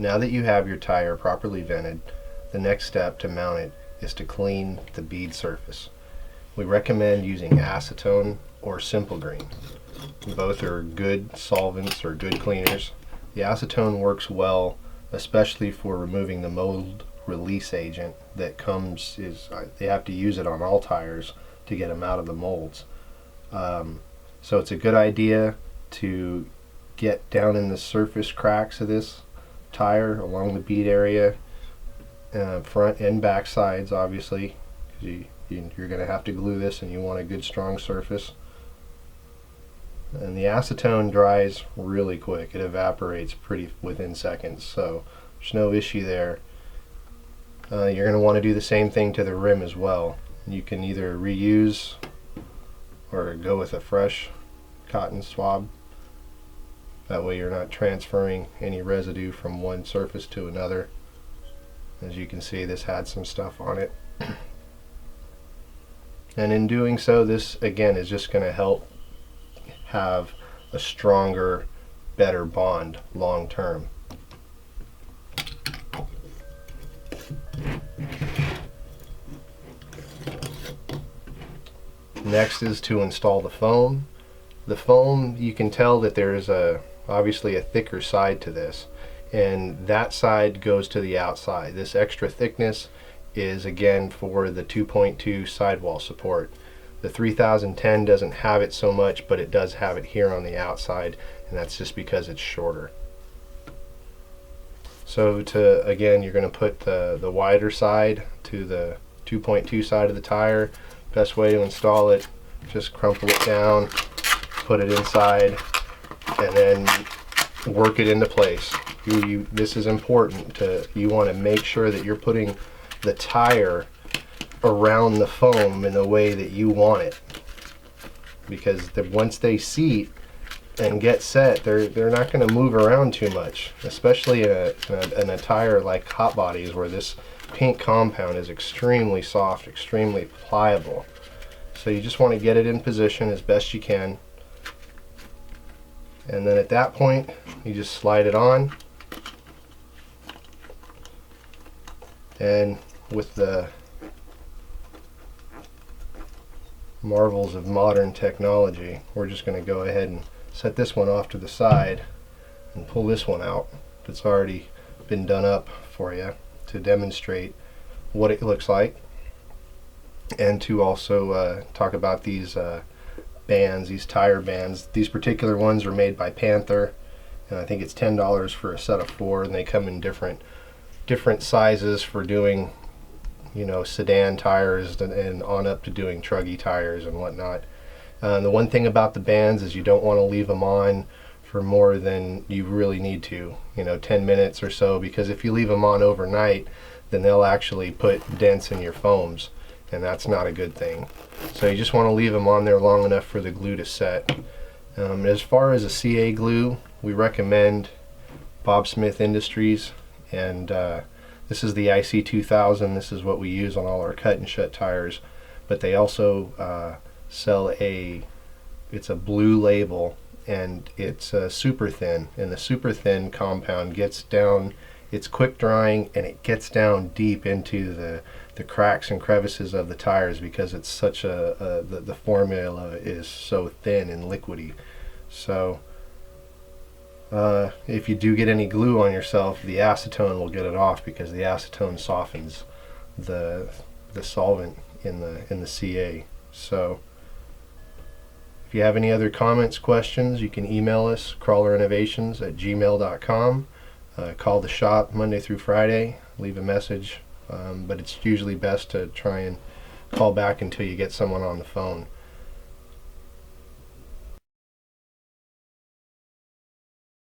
Now that you have your tire properly vented, the next step to mount it is to clean the bead surface. We recommend using acetone or simple green. Both are good solvents or good cleaners. The acetone works well, especially for removing the mold release agent that comes, they have to use it on all tires to get them out of the molds. So it's a good idea to get down in the surface cracks of this tire along the bead area, front and back sides obviously, because you're going to have to glue this and you want a good strong surface. And the acetone dries really quick. It evaporates within seconds, so there's no issue there. You're going to want to do the same thing to the rim as well. You can either reuse or go with a fresh cotton swab. That way you're not transferring any residue from one surface to another. As you can see, this had some stuff on it. And in doing so, this again is just going to help have a stronger, better bond long term. Next is to install the foam. The foam, you can tell that there is obviously a thicker side to this, and that side goes to the outside. This extra thickness is again for the 2.2 sidewall support. The 3010 doesn't have it so much, but it does have it here on the outside, and that's just because it's shorter. So again, you're going to put the wider side to the 2.2 side of the tire. Best way to install it, just crumple it down, put it inside, and then work it into place. This is important. You want to make sure that you're putting the tire around the foam in the way that you want it, because once they seat and get set, they're not going to move around too much, especially in a tire like hot bodies, where this paint compound is extremely soft, extremely pliable. So you just want to get it in position as best you can, and then at that point you just slide it on, and with the marvels of modern technology, we're just going to go ahead and set this one off to the side and pull this one out. It's already been done up for you to demonstrate what it looks like, and to also talk about these bands, these tire bands. These particular ones are made by Panther, and I think it's $10 for a set of 4, and they come in different sizes for doing, you know, sedan tires and on up to doing truggy tires and whatnot. The one thing about the bands is you don't want to leave them on for more than you really need to, 10 minutes or so, because if you leave them on overnight, then they'll actually put dents in your foams, and that's not a good thing. So you just want to leave them on there long enough for the glue to set. As far as a CA glue, we recommend Bob Smith Industries, and this is the IC2000. This is what we use on all our cut and shut tires, but they also sell it's a blue label, and it's super thin, and the super thin compound gets down, it's quick drying, and it gets down deep into the cracks and crevices of the tires, because it's such the formula is so thin and liquidy. So if you do get any glue on yourself, the acetone will get it off, because the acetone softens the solvent in the CA. So if you have any other comments, questions, you can email us, CrawlerInnovations@gmail.com. Call the shop Monday through Friday, leave a message, but it's usually best to try and call back until you get someone on the phone.